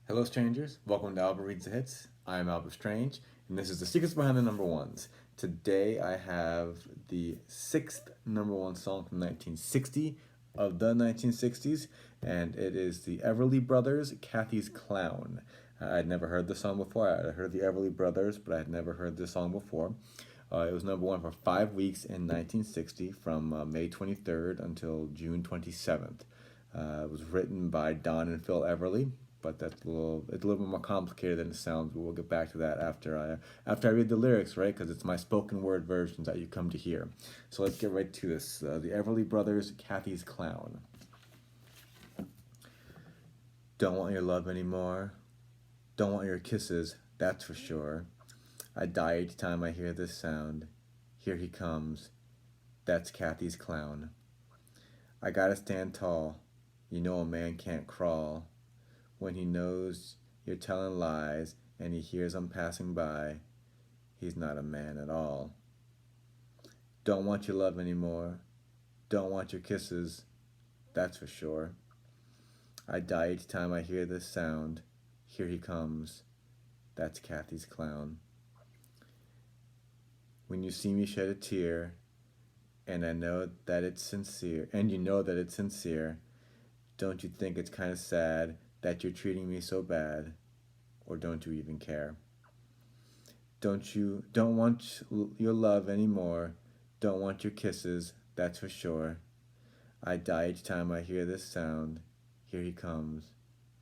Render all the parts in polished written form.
Hello, strangers. Welcome to Albert Reads the Hits. I am Albert Strange, and this is the secrets behind the number ones. Today, I have the sixth number one song from 1960 of the 1960s, and it is the Everly Brothers, Cathy's Clown. I'd never heard this song before. I had heard the Everly Brothers, but I had never heard this song before. It was number one for 5 weeks in 1960, from May 23rd until June 27th. It was written by Don and Phil Everly, but it's a little bit more complicated than it sounds. But we'll get back to that after I read the lyrics, right? Because it's my spoken word versions that you come to hear. So let's get right to this. The Everly Brothers, Cathy's Clown. Don't want your love anymore. Don't want your kisses, that's for sure. I die each time I hear this sound. Here he comes. That's Cathy's clown. I gotta stand tall. You know a man can't crawl. When he knows you're telling lies and he hears I'm passing by, he's not a man at all. Don't want your love anymore. Don't want your kisses, that's for sure. I die each time I hear this sound. Here he comes. That's Cathy's clown. When you see me shed a tear, and I know that it's sincere, and you know that it's sincere, don't you think it's kind of sad that you're treating me so bad, or don't you even care? Don't want your love anymore, don't want your kisses, that's for sure. I die each time I hear this sound. Here he comes.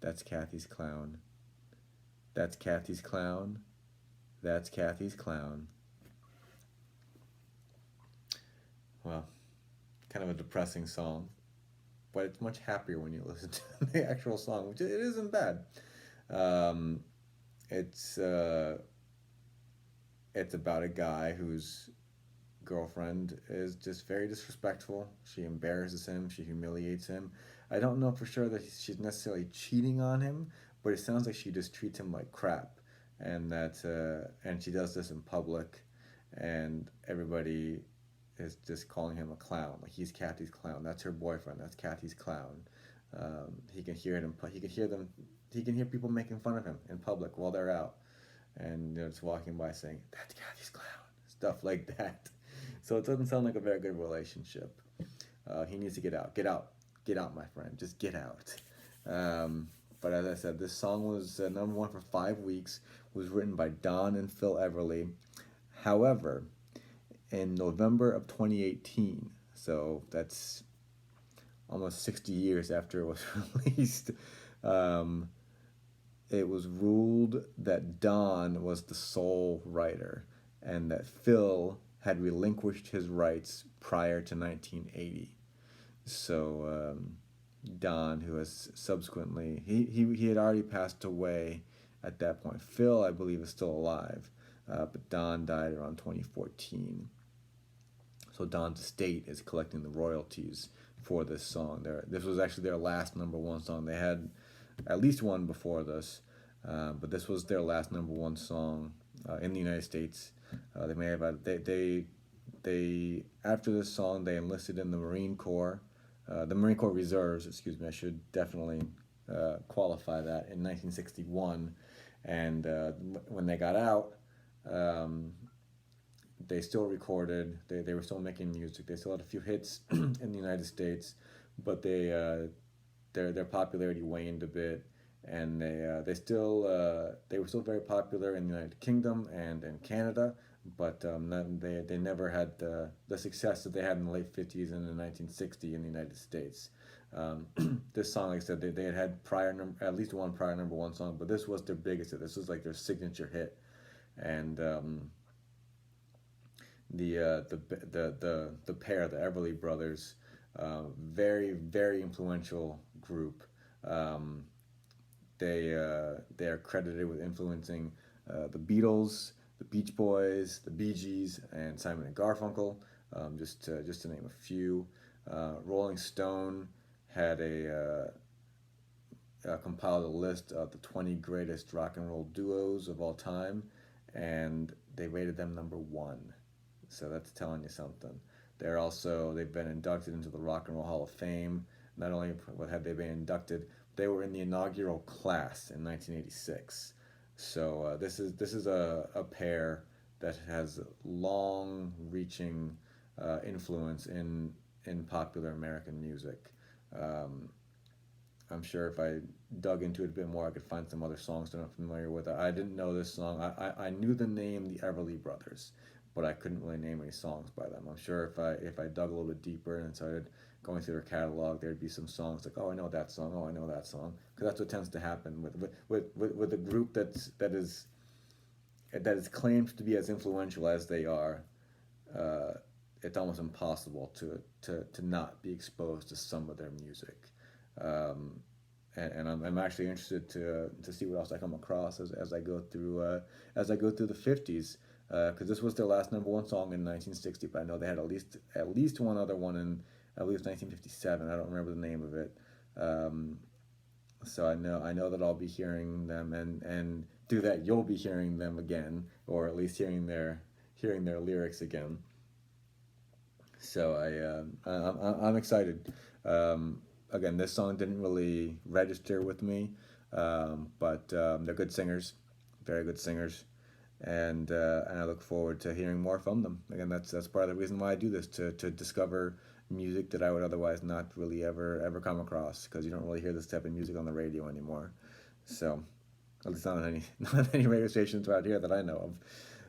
That's Cathy's clown. That's Cathy's clown. That's Cathy's clown. Well, kind of a depressing song, but it's much happier when you listen to the actual song, which it isn't bad. Um, it's it's about a guy whose girlfriend is just very disrespectful. She embarrasses him. She humiliates him. I don't know for sure that she's necessarily cheating on him, but it sounds like she just treats him like crap, and she does this in public, and everybody is just calling him a clown. Like he's Cathy's clown. That's her boyfriend. That's Cathy's clown. He can hear it. He can hear them. He can hear people making fun of him in public while they're out, and just walking by saying, "That's Cathy's clown." Stuff like that. So it doesn't sound like a very good relationship. He needs to get out. Get out. Get out, my friend. Just get out. But as I said, this song was number one for 5 weeks. Was written by Don and Phil Everly. However, in November of 2018, so that's almost 60 years after it was released, um, it was ruled that Don was the sole writer and that Phil had relinquished his rights prior to 1980. So Don, who has subsequently, he had already passed away at that point. Phil, I believe, is still alive, but Don died around 2014. So Don's estate is collecting the royalties for this song. This was actually their last number one song. They had at least one before this, but this was their last number one song in the United States. They may have had, they after this song they enlisted in the Marine Corps, the Marine Corps Reserves. Excuse me, I should definitely qualify that in 1961, and when they got out. They still recorded. They were still making music. They still had a few hits in the United States, but their popularity waned a bit, and they were still very popular in the United Kingdom and in Canada, but they never had the success that they had in the late 50s and in 1960 in the United States. This song, like I said, they had at least one prior number one song, but this was their biggest hit. This was like their signature hit, and the pair, the Everly Brothers, very influential group. They are credited with influencing the Beatles, the Beach Boys, the Bee Gees, and Simon and Garfunkel, just to name a few. Rolling Stone had compiled a list of the 20 greatest rock and roll duos of all time, and they rated them number one. So that's telling you something. They've been inducted into the Rock and Roll Hall of Fame. Not only have they been inducted, they were in the inaugural class in 1986. So this is a pair that has long-reaching influence in popular American music. Um, I'm sure if I dug into it a bit more, I could find some other songs that I'm familiar with. I didn't know this song. I knew the name the Everly Brothers, but I couldn't really name any songs by them. I'm sure if I dug a little bit deeper and started going through their catalog, there'd be some songs like, oh, I know that song. Oh, I know that song. Because that's what tends to happen with a group that is claimed to be as influential as they are. Uh, it's almost impossible to not be exposed to some of their music. Um, and I'm actually interested to see what else I come across as I go through the 50s, because this was their last number one song in 1960, but I know they had at least one other one in, I believe, 1957. I don't remember the name of it. Um, so I know that I'll be hearing them, and through that you'll be hearing them again, or at least hearing their lyrics again. So I'm excited. Again, this song didn't really register with me, but they're good singers, very good singers, and I look forward to hearing more from them. Again, that's part of the reason why I do this, to discover music that I would otherwise not really ever come across, because you don't really hear this type of music on the radio anymore. So at least not on any not on any radio stations around here that I know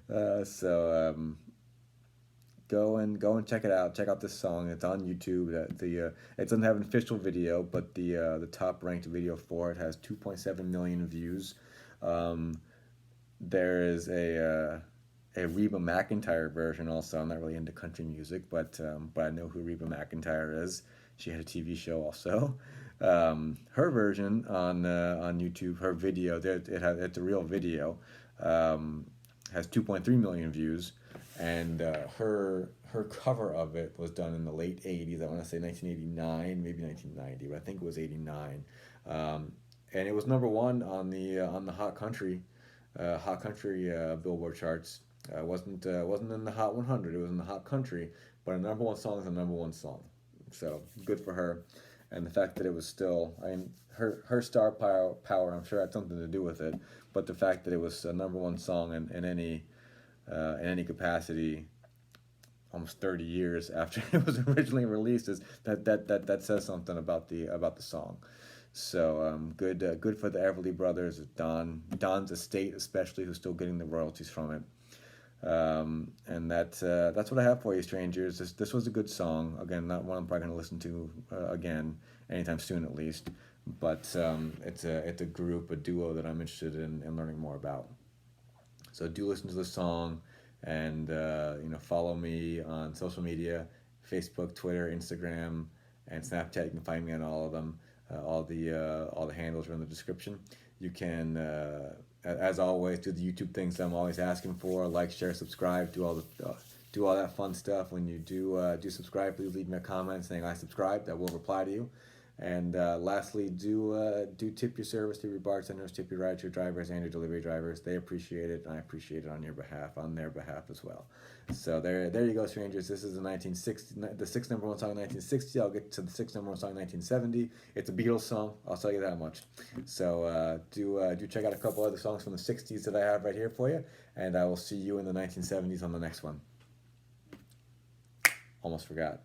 of. Go and check it out. Check out this song. It's on YouTube. It doesn't have an official video, but the top ranked video for it has 2.7 million views. Um, there is a Reba McEntire version also. I'm not really into country music, but I know who Reba McEntire is. She had a TV show also. Her version on YouTube, her video, it's a real video, um, has 2.3 million views, and her cover of it was done in the late 80s. I want to say 1989, maybe 1990, but I think it was 89. Um, and it was number one on the hot country Billboard charts. Wasn't in the Hot 100. It was in the Hot Country, but a number one song is a number one song. So good for her, and the fact that it was still, I mean, her star power. I'm sure had something to do with it, but the fact that it was a number one song in any capacity, almost 30 years after it was originally released, is that says something about the song. So good for the Everly Brothers, Don's estate especially, who's still getting the royalties from it. And that's what I have for you, strangers. This was a good song. Again, not one I'm probably going to listen to again anytime soon, at least. But it's a group, a duo that I'm interested in learning more about. So do listen to the song, and follow me on social media: Facebook, Twitter, Instagram, and Snapchat. You can find me on all of them. All the handles are in the description. You can, as always, do the YouTube things I'm always asking for: like, share, subscribe, do all that fun stuff. When you do subscribe, please leave me a comment saying I subscribed. I will reply to you. And lastly, do tip your service, tip your bartenders, tip your rideshare drivers, and your delivery drivers. They appreciate it, and I appreciate it on their behalf as well. So there you go, strangers. This is the sixth number one song in 1960. I'll get to the sixth number one song in 1970. It's a Beatles song, I'll tell you that much. So do check out a couple other songs from the 60s that I have right here for you, and I will see you in the 1970s on the next one. Almost forgot.